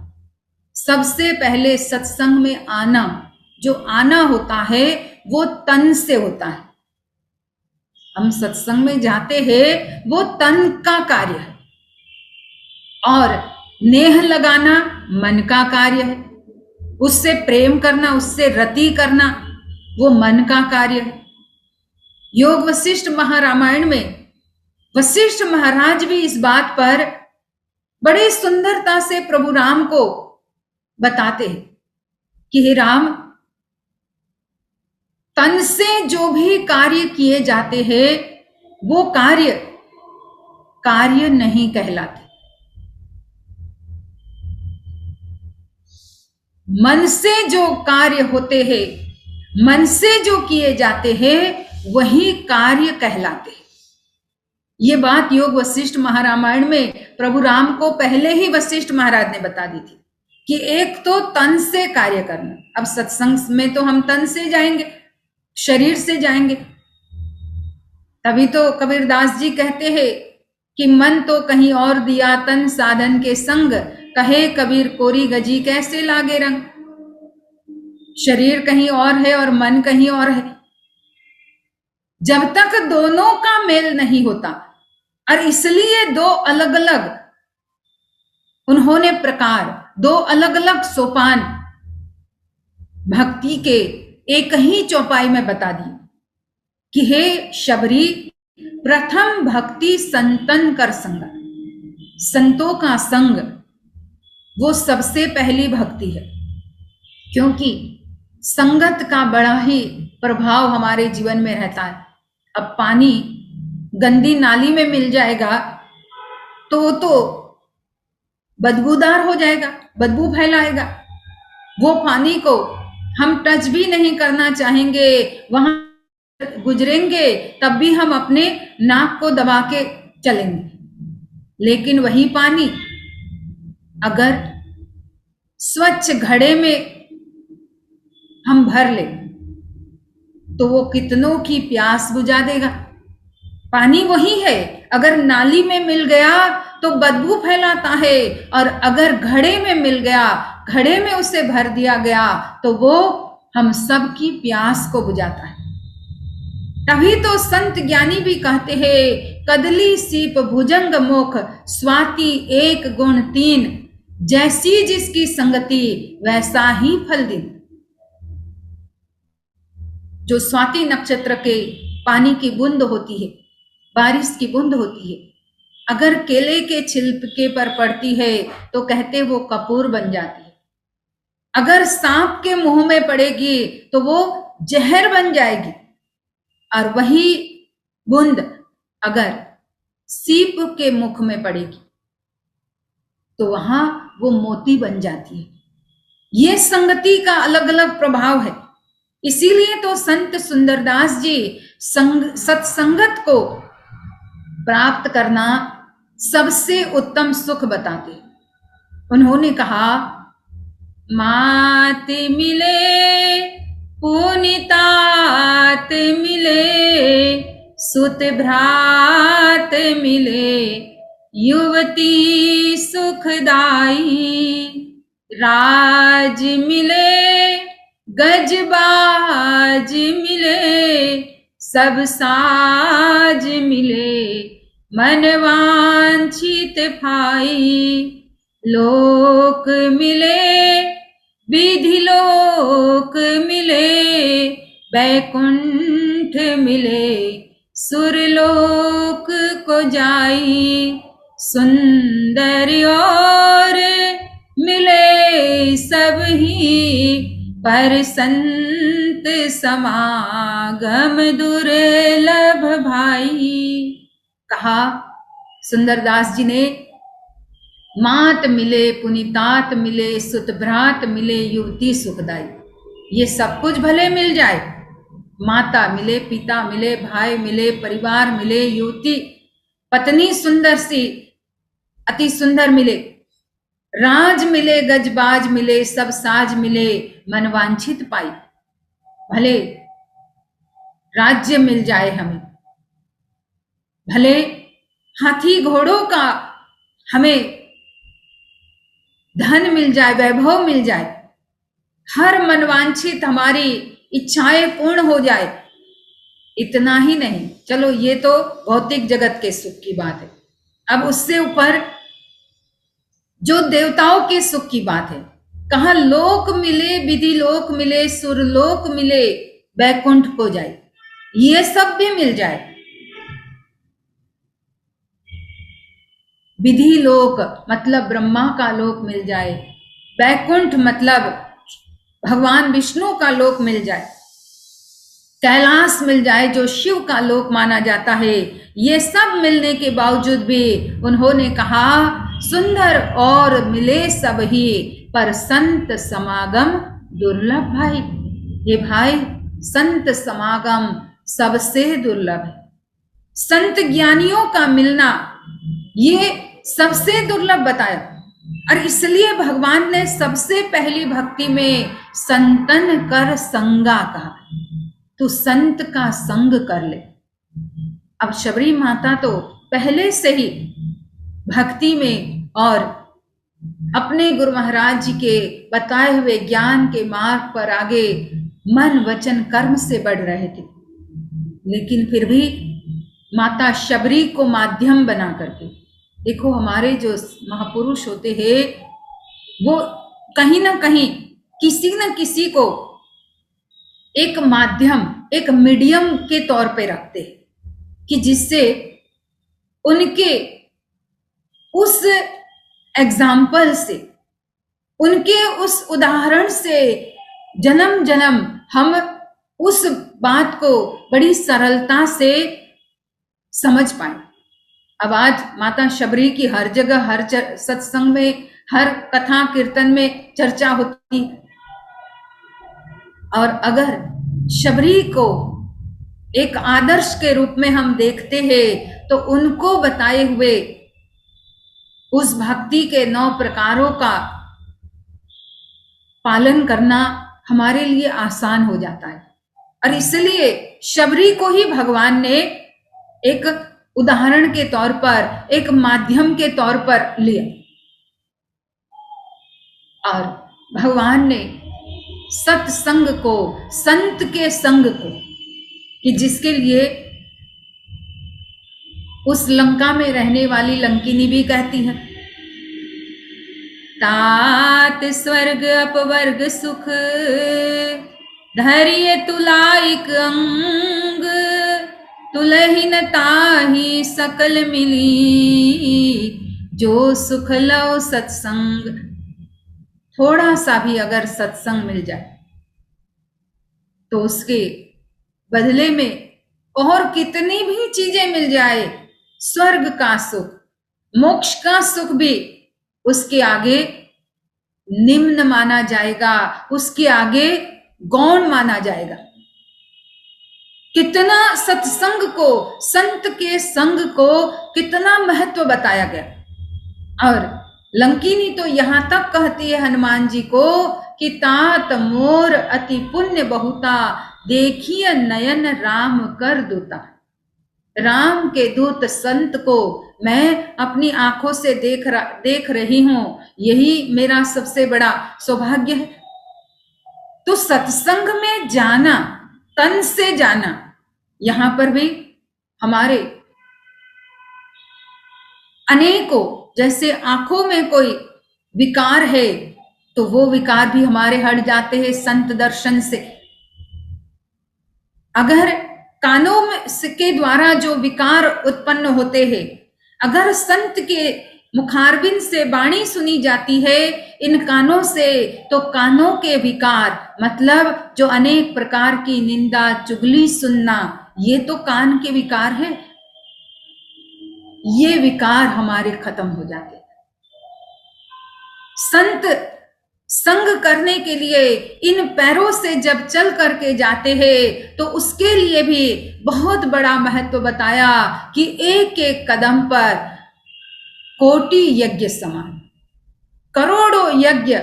सबसे पहले सत्संग में आना, जो आना होता है वो तन से होता है। हम सत्संग में जाते हैं, वो तन का कार्य है, और नेह लगाना मन का कार्य है। उससे प्रेम करना, उससे रति करना, वो मन का कार्य है। योग वशिष्ठ महारामायण में वशिष्ठ महाराज भी इस बात पर बड़े सुंदरता से प्रभु राम को बताते हैं कि हे राम, तन से जो भी कार्य किए जाते हैं वो कार्य नहीं कहलाते। मन से जो कार्य होते हैं, मन से जो किए जाते हैं वही कार्य कहलाते हैं। ये बात योग वशिष्ठ महारामायण में प्रभु राम को पहले ही वशिष्ठ महाराज ने बता दी थी कि एक तो तन से कार्य करना। अब सत्संग में तो हम तन से जाएंगे, शरीर से जाएंगे। तभी तो कबीरदास जी कहते हैं कि मन तो कहीं और दिया तन साधन के संग, कहे कबीर कोरी गजी कैसे लागे रंग। शरीर कहीं और है और मन कहीं और है। जब तक दोनों का मेल नहीं होता, और इसलिए दो अलग अलग उन्होंने प्रकार, दो अलग अलग सोपान भक्ति के एक ही चौपाई में बता दी कि हे शबरी, प्रथम भक्ति संतन कर संग। संतों का संग वो सबसे पहली भक्ति है, क्योंकि संगत का बड़ा ही प्रभाव हमारे जीवन में रहता है। अब पानी गंदी नाली में मिल जाएगा तो बदबूदार हो जाएगा, बदबू फैलाएगा। वो पानी को हम टच भी नहीं करना चाहेंगे, वहां गुजरेंगे तब भी हम अपने नाक को दबा के चलेंगे। लेकिन वही पानी अगर स्वच्छ घड़े में हम भर ले तो वो कितनों की प्यास बुझा देगा। पानी वही है, अगर नाली में मिल गया तो बदबू फैलाता है, और अगर घड़े में मिल गया, घड़े में उसे भर दिया गया तो वो हम सब की प्यास को बुझाता है। तभी तो संत ज्ञानी भी कहते हैं, कदली सीप भुजंग मुख स्वाति एक गुण तीन, जैसी जिसकी संगति वैसा ही फल दिन। जो स्वाति नक्षत्र के पानी की बूंद होती है, बारिश की बूंद होती है, अगर केले के छिलके पर पड़ती है तो कहते वो कपूर बन जाती है। अगर सांप के मुंह में पड़ेगी तो वो जहर बन जाएगी, और वही बूंद अगर सीप के मुख में पड़ेगी तो वहां वो मोती बन जाती है। ये संगति का अलग अलग प्रभाव है। इसीलिए तो संत सुंदरदास जी सत्संगत को प्राप्त करना सबसे उत्तम सुख बताते। उन्होंने कहा, मात मिले पुनितात मिले, सुत भ्रात मिले, युवती सुखदाई, राज मिले गजबाज मिले, सब साज मिले, मन वांछित भाई, लोक मिले विधि लोक मिले, बैकुंठ मिले, सुरलोक को जाई, सुंदर और मिले सब ही, पर संत समागम दुर्लभ भाई। कहा सुंदरदास जी ने, मात मिले पुनितात मिले, सुत भ्रात मिले, युवती सुखदाई। ये सब कुछ भले मिल जाए, माता मिले, पिता मिले, भाई मिले, परिवार मिले, युवती पत्नी सुंदर सी अति सुंदर मिले, राज मिले गजबाज मिले, सब साज मिले, मनवांछित पाई। भले राज्य मिल जाए हमें, भले हाथी घोड़ों का हमें धन मिल जाए, वैभव मिल जाए, हर मनवांछित हमारी इच्छाएं पूर्ण हो जाए, इतना ही नहीं, चलो ये तो भौतिक जगत के सुख की बात है। अब उससे ऊपर जो देवताओं के सुख की बात है, कहा लोक मिले विधि लोक मिले, सुरलोक मिले, बैकुंठ को जाए, ये सब भी मिल जाए। विधि लोक मतलब ब्रह्मा का लोक मिल जाए, बैकुंठ मतलब भगवान विष्णु का लोक मिल जाए, कैलाश मिल जाए जो शिव का लोक माना जाता है, ये सब मिलने के बावजूद भी उन्होंने कहा सुंदर और मिले सब ही, पर संत समागम दुर्लभ भाई। ये भाई संत समागम सबसे दुर्लभ है। संत ज्ञानियों का मिलना ये सबसे दुर्लभ बताया, और इसलिए भगवान ने सबसे पहली भक्ति में संतन कर संगा कहा, तू संत का संग कर ले। अब शबरी माता तो पहले से ही भक्ति में और अपने गुरु महाराज जी के बताए हुए ज्ञान के मार्ग पर आगे मन वचन कर्म से बढ़ रहे थे, लेकिन फिर भी माता शबरी को माध्यम बना करके, देखो हमारे जो महापुरुष होते हैं वो कहीं ना कहीं किसी न किसी को एक माध्यम, एक मीडियम के तौर पे रखते हैं कि जिससे उनके उस एग्जाम्पल से, उनके उस उदाहरण से जन्म जन्म हम उस बात को बड़ी सरलता से समझ पाए। अब आज माता शबरी की हर जगह, हर सत्संग में, हर कथा कीर्तन में चर्चा होती है, और अगर शबरी को एक आदर्श के रूप में हम देखते हैं तो उनको बताए हुए उस भक्ति के 9 प्रकारों का पालन करना हमारे लिए आसान हो जाता है, और इसलिए शबरी को ही भगवान ने एक उदाहरण के तौर पर, एक माध्यम के तौर पर लिया, और भगवान ने सत्संग को, संत के संग को, कि जिसके लिए उस लंका में रहने वाली लंकिनी भी कहती है, तात स्वर्ग अपवर्ग सुख धैर्य तुलाइक अंग, तुलहिन ताहि सकल मिली, जो सुख लो सत्संग। थोड़ा सा भी अगर सत्संग मिल जाए तो उसके बदले में और कितनी भी चीजें मिल जाए, स्वर्ग का सुख, मोक्ष का सुख भी उसके आगे निम्न माना जाएगा, उसके आगे गौण माना जाएगा। कितना सत्संग को, संत के संग को कितना महत्व बताया गया। और लंकिनी तो यहां तक कहती है हनुमान जी को कि तात मोर अति पुण्य बहुता, देखिए नयन राम कर दूता। राम के दूत संत को मैं अपनी आंखों से देख रही हूं, यही मेरा सबसे बड़ा सौभाग्य है। तो सत्संग में जाना, तन से जाना, यहां पर भी हमारे अनेकों, जैसे आंखों में कोई विकार है तो वो विकार भी हमारे हट जाते हैं संत दर्शन से। अगर कानों के द्वारा जो विकार उत्पन्न होते हैं, अगर संत के मुखारबिन से वाणी सुनी जाती है इन कानों से, तो कानों के विकार मतलब जो अनेक प्रकार की निंदा चुगली सुनना, ये तो कान के विकार है। ये विकार हमारे खत्म हो जाते। संत संग करने के लिए इन पैरों से जब चल करके जाते हैं तो उसके लिए भी बहुत बड़ा महत्व बताया कि एक एक कदम पर कोटि यज्ञ समान, करोड़ों यज्ञ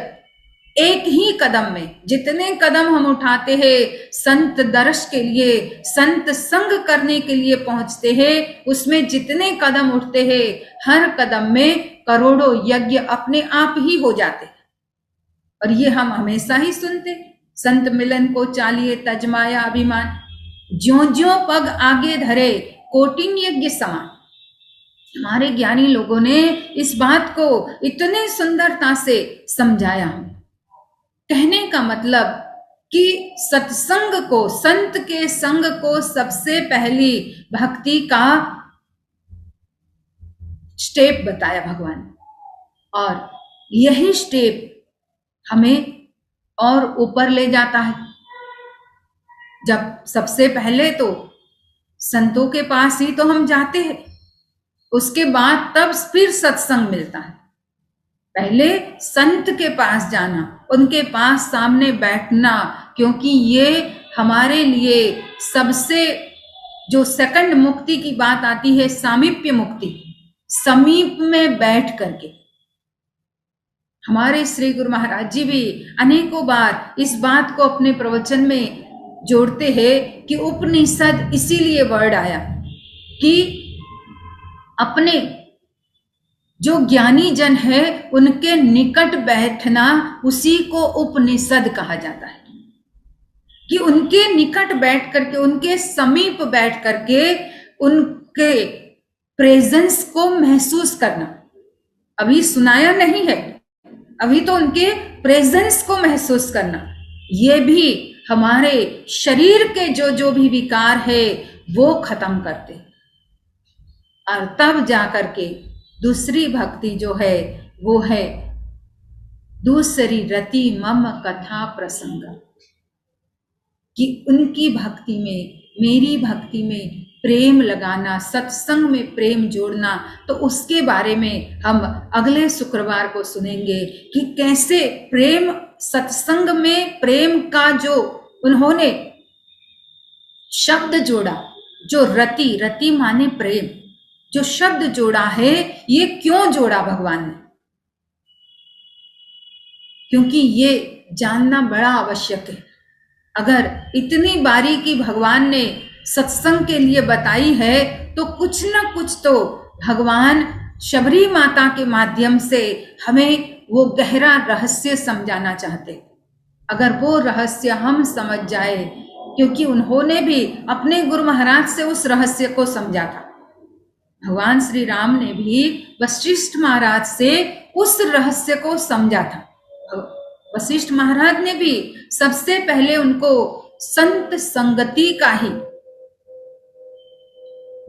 एक ही कदम में। जितने कदम हम उठाते हैं संत दर्श के लिए, संत संग करने के लिए पहुंचते हैं, उसमें जितने कदम उठते हैं हर कदम में करोड़ों यज्ञ अपने आप ही हो जाते हैं। और ये हम हमेशा ही सुनते, संत मिलन को चालिए तजमाया अभिमान, ज्यों ज्यों पग आगे धरे कोटिन यज्ञ समान। हमारे ज्ञानी लोगों ने इस बात को इतने सुंदरता से समझाया। कहने का मतलब कि सत्संग को, संत के संग को सबसे पहली भक्ति का स्टेप बताया भगवान ने, और यही स्टेप हमें और ऊपर ले जाता है। जब सबसे पहले तो संतों के पास ही तो हम जाते हैं, उसके बाद तब फिर सत्संग मिलता है। पहले संत के पास जाना, उनके पास सामने बैठना, क्योंकि ये हमारे लिए सबसे जो सेकंड मुक्ति की बात आती है, सामीप्य मुक्ति, समीप में बैठ करके। हमारे श्री गुरु महाराज जी भी अनेकों बार इस बात को अपने प्रवचन में जोड़ते हैं कि उपनिषद इसीलिए वर्ड आया कि अपने जो ज्ञानी जन है उनके निकट बैठना, उसी को उपनिषद कहा जाता है। कि उनके निकट बैठ करके, उनके समीप बैठ करके उनके प्रेजेंस को महसूस करना। अभी सुनाया नहीं है, अभी तो उनके प्रेजेंस को महसूस करना। ये भी हमारे शरीर के जो भी विकार है वो खत्म करते, और तब जाकर के दूसरी भक्ति जो है वो है दूसरी रति मम कथा प्रसंग, कि उनकी भक्ति में, मेरी भक्ति में प्रेम लगाना, सत्संग में प्रेम जोड़ना। तो उसके बारे में हम अगले शुक्रवार को सुनेंगे कि कैसे प्रेम, सत्संग में प्रेम का जो उन्होंने शब्द जोड़ा, जो रति, रति माने प्रेम, जो शब्द जोड़ा है, ये क्यों जोड़ा भगवान ने? क्योंकि ये जानना बड़ा आवश्यक है। अगर इतनी बारीकी भगवान ने सत्संग के लिए बताई है तो कुछ ना कुछ तो भगवान शबरी माता के माध्यम से हमें वो गहरा रहस्य समझाना चाहते। अगर वो रहस्य हम समझ जाए, क्योंकि उन्होंने भी अपने गुरु महाराज से उस रहस्य को समझा था। भगवान श्री राम ने भी वशिष्ठ महाराज से उस रहस्य को समझा था। वशिष्ठ महाराज ने भी सबसे पहले उनको संत संगति का ही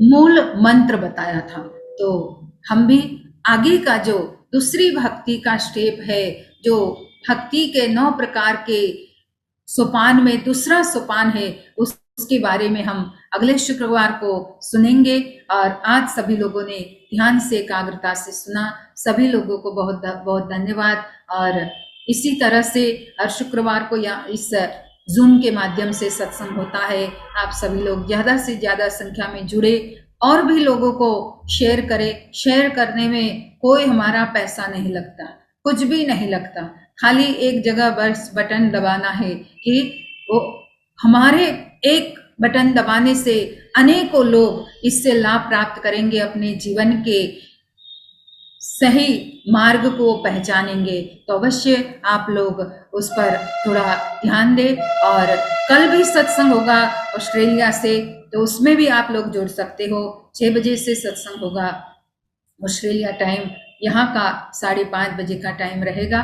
मूल मंत्र बताया था। तो हम भी आगे का जो दूसरी भक्ति का स्टेप है, जो भक्ति के 9 प्रकार के सोपान में दूसरा सोपान है, उसके बारे में हम अगले शुक्रवार को सुनेंगे। और आज सभी लोगों ने ध्यान से, एकाग्रता से सुना, सभी लोगों को बहुत बहुत धन्यवाद। और इसी तरह से हर शुक्रवार को यहाँ इस जूम के माध्यम से सत्संग होता है। आप सभी लोग ज़्यादा से ज़्यादा संख्या में जुड़े और भी लोगों को शेयर करें। शेयर करने में कोई हमारा पैसा नहीं लगता, कुछ भी नहीं लगता, खाली एक जगह बस बटन दबाना है कि वो हमारे एक बटन दबाने से अनेकों लोग इससे लाभ प्राप्त करेंगे, अपने जीवन के सही मार्ग को पहचानेंगे। तो अवश्य आप लोग उस पर थोड़ा ध्यान दें। और कल भी सत्संग होगा ऑस्ट्रेलिया से, तो उसमें भी आप लोग जुड़ सकते हो। 6 बजे से सत्संग होगा ऑस्ट्रेलिया टाइम, यहाँ का 5:30 बजे का टाइम रहेगा,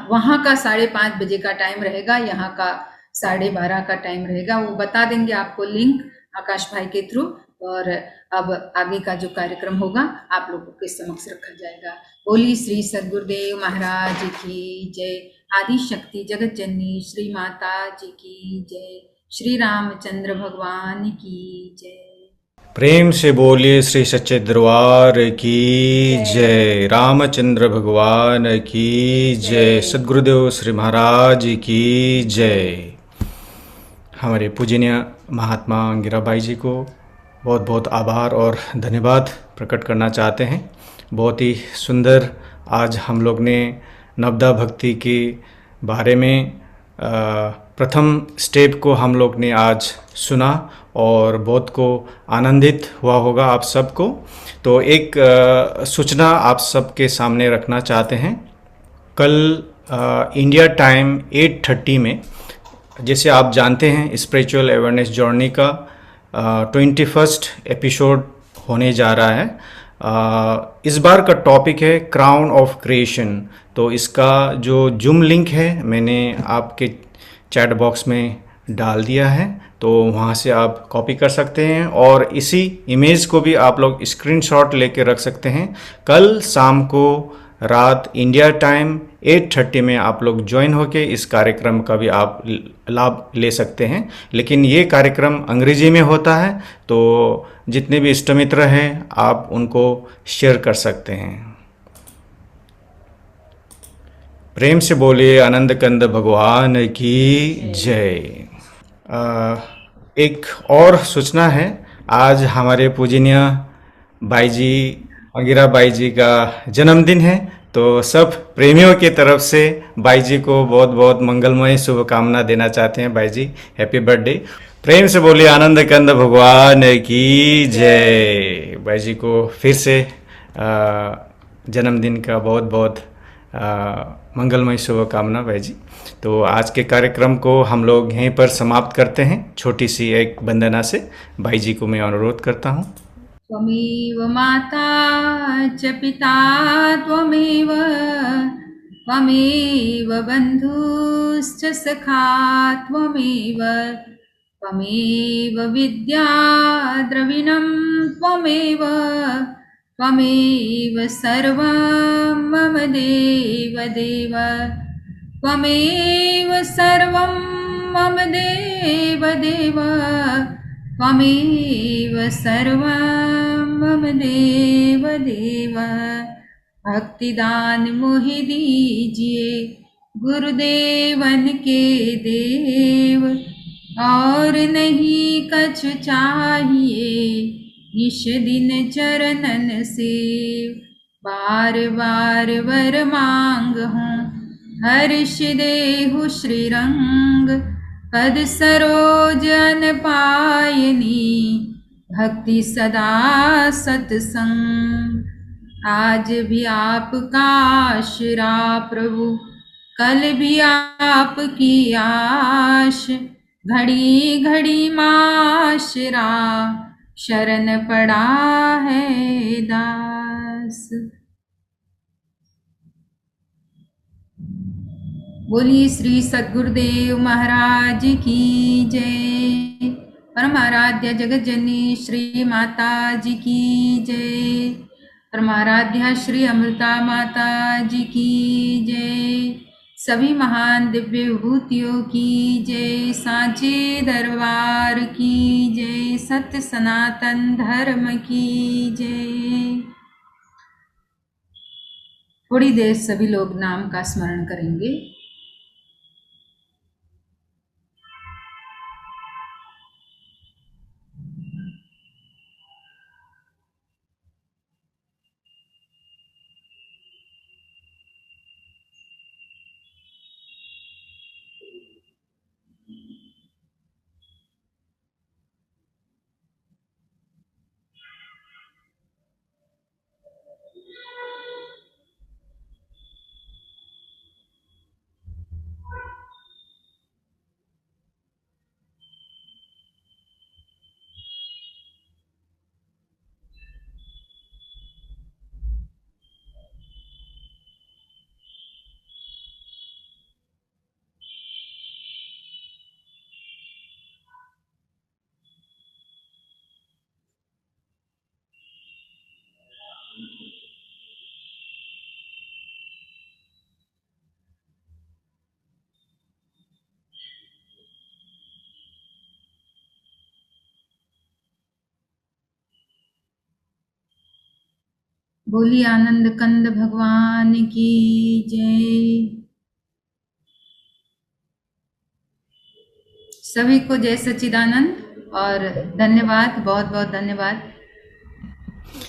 वहाँ का 5:30 बजे का टाइम रहेगा, यहाँ का 12:30 का टाइम रहेगा। वो बता देंगे आपको लिंक आकाश भाई के थ्रू। और अब आगे का जो कार्यक्रम होगा आप लोगों के समक्ष रखा जाएगा। बोली श्री सद्गुरुदेव महाराज की जय। आदि शक्ति जगत जननी श्री माता जी की जय। श्री रामचंद्र भगवान की जय। प्रेम से बोलिए श्री सच्चे दरबार की जय। रामचंद्र भगवान की जय। सद्गुरुदेव श्री महाराज की जय। हमारे पूजनीय महात्मा अंगिराबाई जी को बहुत बहुत आभार और धन्यवाद प्रकट करना चाहते हैं। बहुत ही सुंदर आज हम लोग ने नवदा भक्ति के बारे में प्रथम स्टेप को हम लोग ने आज सुना और बहुत को आनंदित हुआ होगा आप सबको। तो एक सूचना आप सबके सामने रखना चाहते हैं। कल इंडिया टाइम 8:30 में, जैसे आप जानते हैं, स्पिरिचुअल अवेयरनेस जर्नी का 21st एपिसोड होने जा रहा है। इस बार का टॉपिक है क्राउन ऑफ क्रिएशन। तो इसका जो जूम लिंक है मैंने आपके चैट बॉक्स में डाल दिया है, तो वहाँ से आप कॉपी कर सकते हैं और इसी इमेज को भी आप लोग स्क्रीनशॉट लेके रख सकते हैं। कल शाम को रात इंडिया टाइम 8:30 में आप लोग ज्वाइन होके इस कार्यक्रम का भी आप लाभ ले सकते हैं। लेकिन ये कार्यक्रम अंग्रेजी में होता है, तो जितने भी इष्ट मित्र हैं आप उनको शेयर कर सकते हैं। प्रेम से बोलिए आनंद कंद भगवान की जय। एक और सूचना है, आज हमारे पूजनीय बाई जी अंगिरा बाई जी का जन्मदिन है, तो सब प्रेमियों की तरफ से बाई जी को बहुत बहुत मंगलमय शुभकामना देना चाहते हैं। Bai ji happy birthday. प्रेम से बोलिए आनंद कंद भगवान की जय। बाई जी को फिर से जन्मदिन का बहुत बहुत मंगलमय शुभकामना बाई जी। तो आज के कार्यक्रम को हम लोग यहीं पर समाप्त करते हैं छोटी सी एक वंदना से। बाई जी को मैं अनुरोध करता हूँ। त्वमेव माता च पिता त्वमेव त्वमेव बन्धुश्च सखा त्वमेव त्वमेव विद्या द्रविणं त्वमेव त्वमेव सर्वं मम देव देव त्वमेव सर्वं मम देव देव त्वमेव सर्वं मम देव देव। भक्तिदान मोहि दीजिए गुरुदेवन के देव, और नहीं कछु चाहिए निश दिन चरणन सेव। बार बार वर मांग हूँ हर्ष देहु श्रीरंग, पद सरोज अन पायनी भक्ति सदा सत्संग। आज भी आपका आश्रा प्रभु, कल भी आपकी आश, घड़ी घड़ी माशरा शरण पड़ा है दास। बोलिए श्री सद्गुरुदेव महाराज की जय। परमाराध्य जगत जननी श्री माता जी की जय। परमाराध्या श्री अमृता माता जी की जय। सभी महान दिव्य विभूतियों की जय। सांचे दरबार की जय। सत्य सनातन धर्म की जय। थोड़ी देर सभी लोग नाम का स्मरण करेंगे। बोलिए आनंद कंद भगवान की जय। सभी को जय सच्चिदानंद और धन्यवाद, बहुत बहुत धन्यवाद।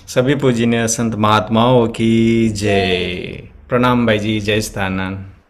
सभी पूजनीय संत महात्माओं की जय। प्रणाम भाई जी, जय स्थानंद।